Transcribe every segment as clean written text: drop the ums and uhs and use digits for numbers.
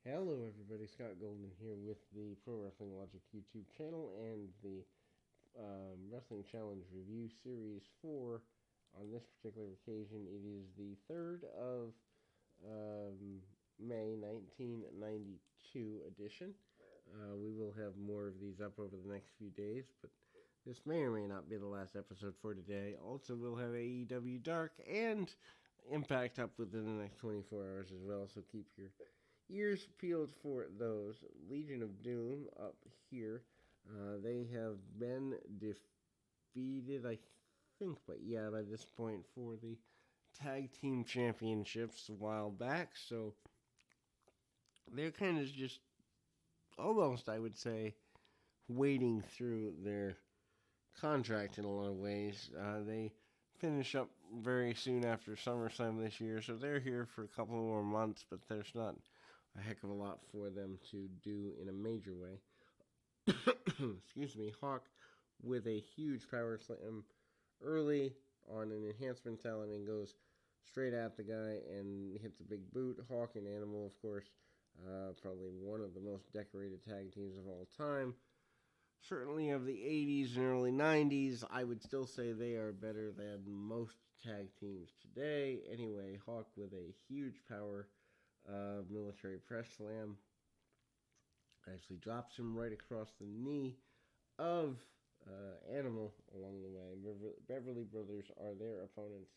Hello, everybody. Scott Golden here with the Pro Wrestling Logic YouTube channel and the Wrestling Challenge Review Series 4. On this particular occasion, it is the 3rd of um, May 1992 edition. We will have more of these up over the next few days, but this may or may not be the last episode for today. Also, we'll have AEW Dark and Impact up within the next 24 hours as well, so keep your ears peeled for those. Legion of Doom up here. They have been defeated, I think, but yeah, by this point for the tag team championships a while back. So they're kind of just almost, I would say, wading through their contract in a lot of ways. They finish up very soon after SummerSlam this year, so they're here for a couple more months, but there's not a heck of a lot for them to do in a major way. Excuse me. Hawk with a huge power slam early on an enhancement talent and goes straight at the guy and hits a big boot. Hawk and Animal, of course, probably one of the most decorated tag teams of all time. Certainly of the 80s and early 90s, I would still say they are better than most tag teams today. Anyway, Hawk with a huge power military press slam actually drops him right across the knee of Animal along the way. Beverly Brothers are their opponents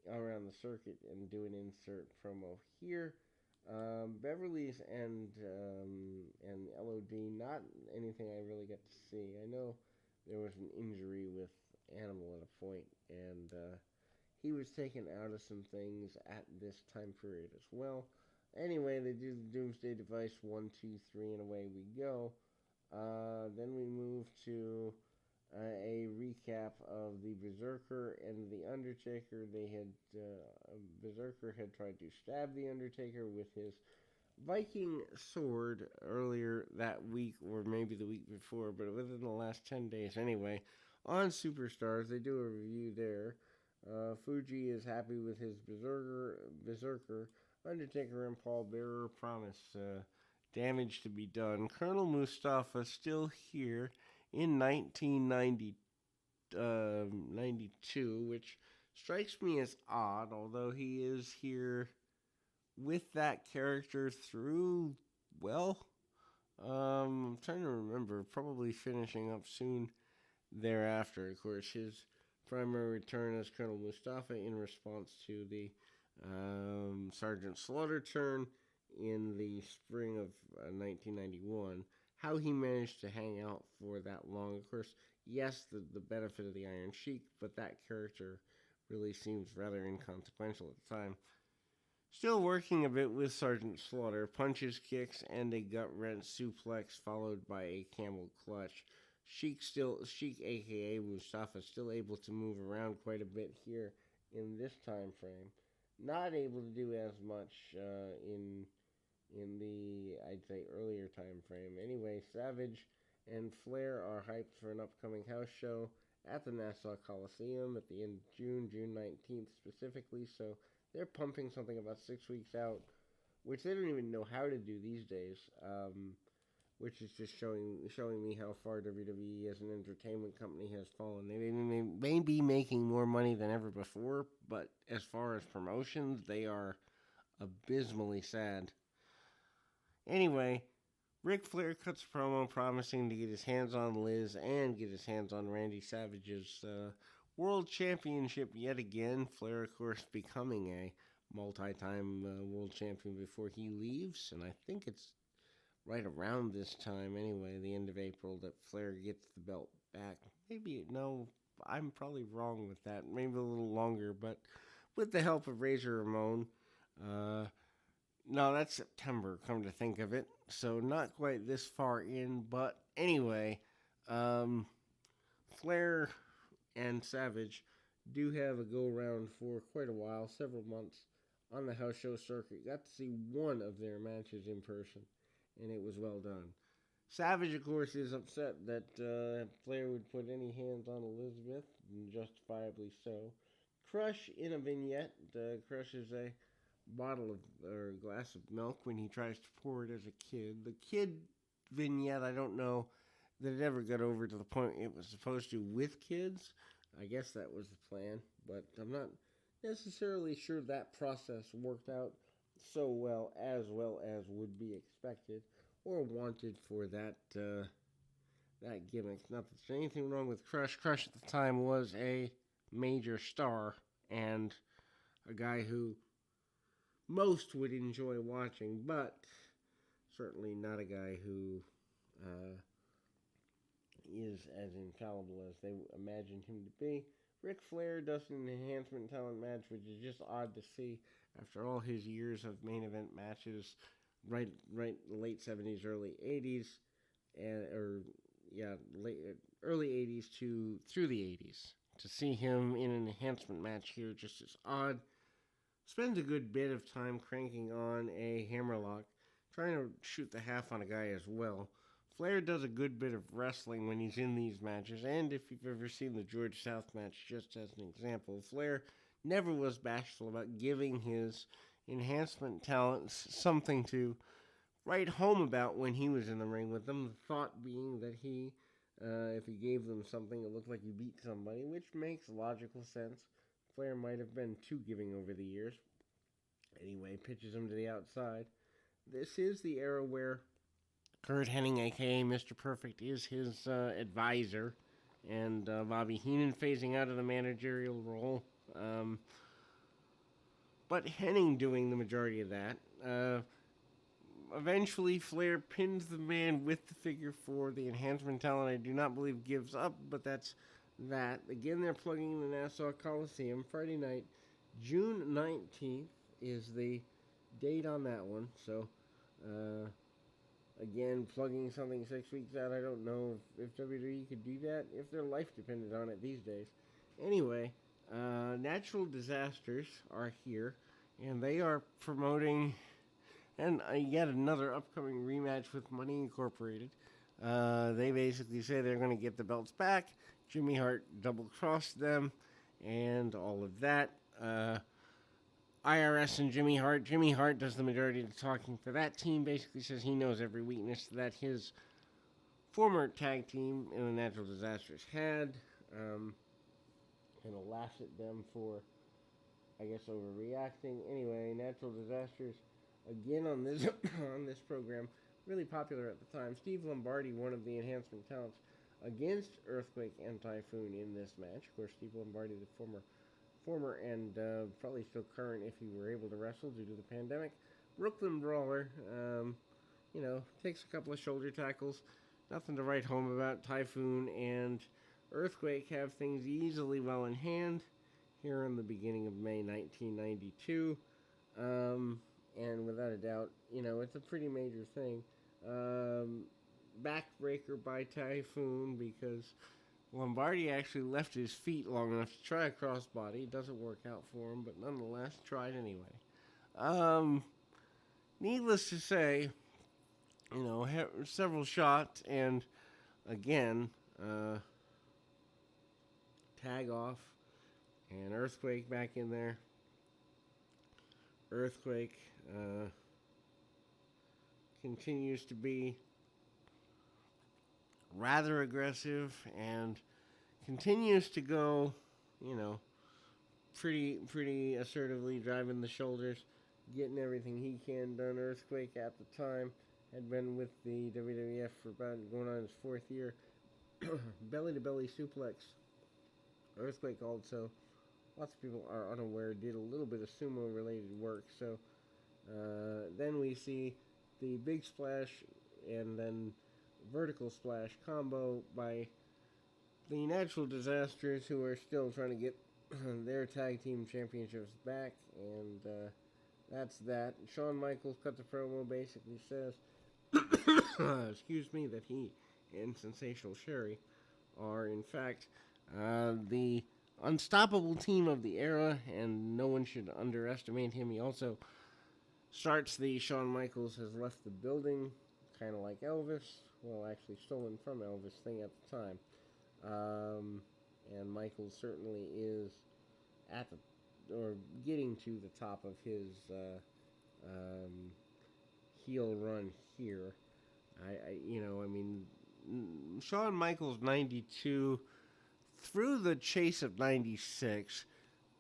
around the circuit and do an insert promo here. Beverly's and LOD, not anything I really got to see. I know there was an injury with Animal at a point, and he was taken out of some things at this time period as well. Anyway, they do the Doomsday Device 1, 2, 3, and away we go. Then we move to a recap of the Berserker and the Undertaker. Berserker had tried to stab the Undertaker with his Viking sword earlier that week, or maybe the week before, but within the last 10 days anyway. On Superstars, they do a review there. Fuji is happy with his Berserker. Undertaker and Paul Bearer promise damage to be done. Colonel Mustafa still here in 1992, which strikes me as odd, although he is here with that character through, well, I'm trying to remember, probably finishing up soon thereafter. Of course, his primary return as Colonel Mustafa in response to the Sergeant Slaughter turn in the spring of 1991. How he managed to hang out for that long. Of course, yes, the benefit of the Iron Sheik, but that character really seems rather inconsequential at the time. Still working a bit with Sergeant Slaughter, punches, kicks, and a gut wrench suplex followed by a camel clutch. Sheik, aka Mustafa, still able to move around quite a bit here in this time frame. Not able to do as much in the, I'd say, earlier time frame. Anyway, Savage and Flair are hyped for an upcoming house show at the Nassau Coliseum at the end of June 19th specifically. So they're pumping something about 6 weeks out, which they don't even know how to do these days. Which is just showing me how far WWE as an entertainment company has fallen. They may be making more money than ever before, but as far as promotions, they are abysmally sad. Anyway, Ric Flair cuts a promo promising to get his hands on Liz and get his hands on Randy Savage's World Championship yet again. Flair, of course, becoming a multi-time world champion before he leaves, and I think it's right around this time anyway, the end of April, that Flair gets the belt back. Maybe, no, I'm probably wrong with that. Maybe a little longer, but with the help of Razor Ramon. No, that's September, come to think of it. So not quite this far in, but anyway, Flair and Savage do have a go-round for quite a while, several months, on the house show circuit. Got to see one of their matches in person, and it was well done. Savage, of course, is upset that Flair would put any hands on Elizabeth, and justifiably so. Crush in a vignette. Crush is a bottle of or glass of milk when he tries to pour it as a kid. The kid vignette, I don't know that it ever got over to the point it was supposed to with kids. I guess that was the plan, but I'm not necessarily sure that process worked out well as would be expected or wanted for that gimmick. Not that there's anything wrong with Crush. Crush at the time was a major star and a guy who most would enjoy watching, but certainly not a guy who uh, is as infallible as they imagined him to be. Ric Flair does an enhancement talent match, which is just odd to see after all his years of main event matches, right late 70s, early 80s, and or yeah, late early 80s to through the 80s. To see him in an enhancement match here just is odd. Spends a good bit of time cranking on a hammerlock, trying to shoot the half on a guy as well. Flair does a good bit of wrestling when he's in these matches, and if you've ever seen the George South match, just as an example, Flair never was bashful about giving his enhancement talents something to write home about when he was in the ring with them. The thought being that if he gave them something, it looked like he beat somebody, which makes logical sense. Flair might have been too giving over the years. Anyway, pitches him to the outside. This is the era where Curt Hennig, aka Mr. Perfect, is his advisor, and Bobby Heenan phasing out of the managerial role. But Hennig doing the majority of that. Eventually, Flair pins the man with the figure four. The enhancement talent, I do not believe, gives up, but that's that. Again, they're plugging the Nassau Coliseum. Friday night, June 19th is the date on that one. So, again, plugging something 6 weeks out. I don't know if WWE could do that, if their life depended on it these days. Anyway, Natural Disasters are here, and they are promoting and yet another upcoming rematch with Money Incorporated. They basically say they're going to get the belts back. Jimmy Hart double-crossed them and all of that. IRS and Jimmy Hart. Jimmy Hart does the majority of the talking for that team. Basically says he knows every weakness that his former tag team in the Natural Disasters had. And will lash at them for, I guess, overreacting. Anyway, Natural Disasters, again on this on this program, really popular at the time. Steve Lombardi, one of the enhancement talents, against Earthquake and Typhoon in this match. Of course, Steve Lombardi, the former and probably still current if he were able to wrestle due to the pandemic. Brooklyn Brawler, takes a couple of shoulder tackles. Nothing to write home about. Typhoon and Earthquake have things easily well in hand here in the beginning of May 1992. And without a doubt, it's a pretty major thing. Backbreaker by Typhoon because Lombardi actually left his feet long enough to try a crossbody. It doesn't work out for him, but nonetheless, tried anyway. Needless to say, several shots, and again, tag off, and Earthquake back in there. Earthquake continues to be rather aggressive and continues to go, pretty assertively, driving the shoulders, getting everything he can done. Earthquake at the time had been with the WWF for about going on his fourth year. Belly-to-belly suplex. Earthquake also, lots of people are unaware, did a little bit of sumo-related work. So then we see the big splash and then vertical splash combo by the Natural Disasters, who are still trying to get their tag team championships back, and that's that. Shawn Michaels cut the promo, basically says, excuse me, that he and Sensational Sherry are in fact the unstoppable team of the era, and no one should underestimate him. He also starts the Shawn Michaels has left the building, kind of like Elvis. Well, actually stolen from Elvis thing at the time. And Michaels certainly is at or getting to the top of his um, heel run here. I mean, Shawn Michaels 92 through the chase of 96.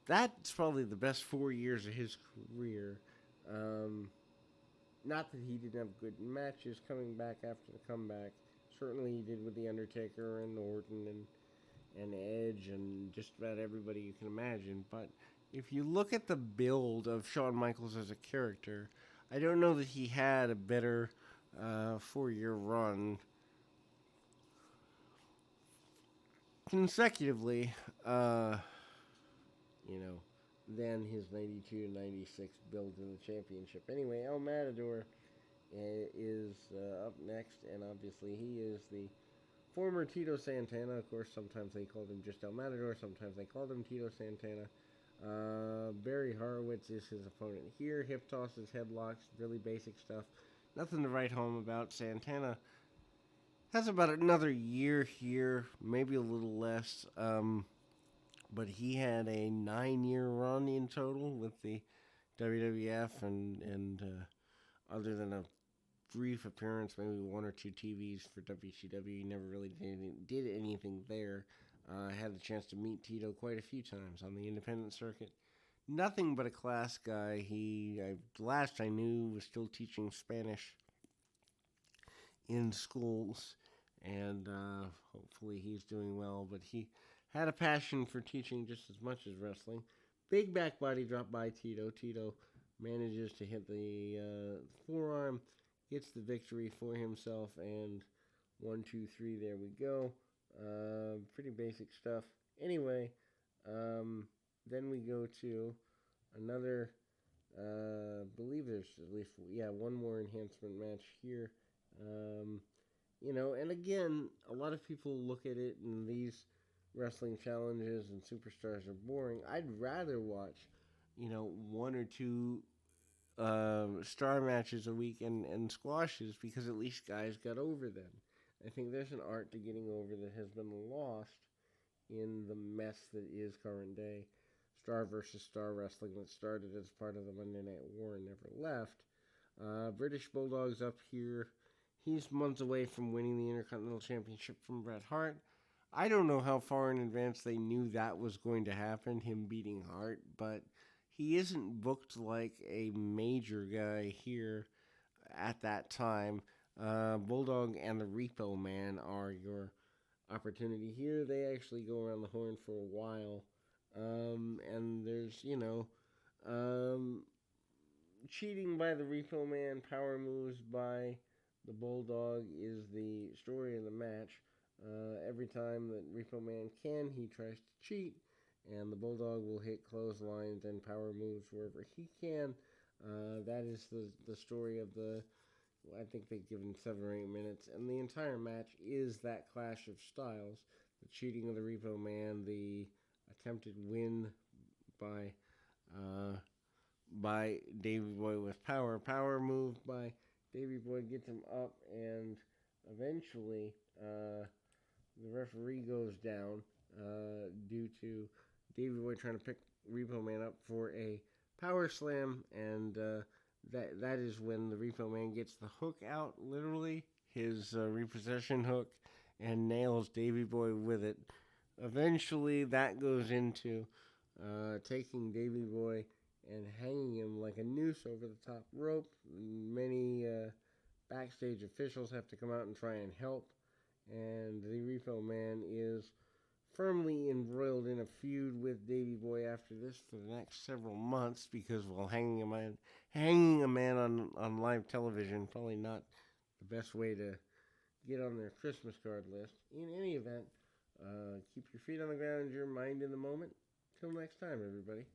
That's probably the best 4 years of his career. Um, Not that he didn't have good matches coming back after the comeback. Certainly he did with The Undertaker and Orton and Edge and just about everybody you can imagine. But if you look at the build of Shawn Michaels as a character, I don't know that he had a better 4 year run consecutively, you know, than his 92 96 build to the championship. Anyway, El Matador is up next, and obviously he is the former Tito Santana. Of course, sometimes they called him just El Matador, sometimes they called him Tito Santana. Barry Horowitz is his opponent here. Hip tosses, headlocks, really basic stuff. Nothing to write home about. Santana has about another year here, maybe a little less. But he had a 9 year run in total with the WWF, and other than a brief appearance, maybe one or two TVs for WCW, he never really did anything there. I had the chance to meet Tito quite a few times on the independent circuit. Nothing but a class guy. Last I knew, was still teaching Spanish in schools, and hopefully he's doing well. But he had a passion for teaching just as much as wrestling. Big back body drop by Tito. Tito manages to hit the forearm, gets the victory for himself, and 1, 2, 3, there we go. Pretty basic stuff. Anyway, then we go to another, believe there's at least, one more enhancement match here. And again, a lot of people look at it and these wrestling challenges and superstars are boring. I'd rather watch, one or two star matches a week and squashes, because at least guys got over them. I think there's an art to getting over that has been lost in the mess that is current day star versus star wrestling that started as part of the Monday Night War and never left. British Bulldog's up here. He's months away from winning the Intercontinental Championship from Bret Hart. I don't know how far in advance they knew that was going to happen, him beating Hart, but he isn't booked like a major guy here at that time. Bulldog and the Repo Man are your opportunity here. They actually go around the horn for a while. And there's, cheating by the Repo Man, power moves by the Bulldog is the story of the match. Every time that Repo Man can, he tries to cheat, and the Bulldog will hit clotheslines and power moves wherever he can. That is the story of I think they've given 7 or 8 minutes, and the entire match is that clash of styles. The cheating of the Repo Man, the attempted win by Davey Boy with power move by Davey Boy gets him up, and eventually the referee goes down due to Davey Boy trying to pick Repo Man up for a power slam, and that is when the Repo Man gets the hook out, literally his repossession hook, and nails Davey Boy with it. Eventually, that goes into taking Davey Boy and hanging him like a noose over the top rope. Many backstage officials have to come out and try and help, and the Repo Man is firmly embroiled in a feud with Davey Boy after this for the next several months, because while hanging a man on live television, probably not the best way to get on their Christmas card list. In any event, keep your feet on the ground, your mind in the moment. Till next time, everybody.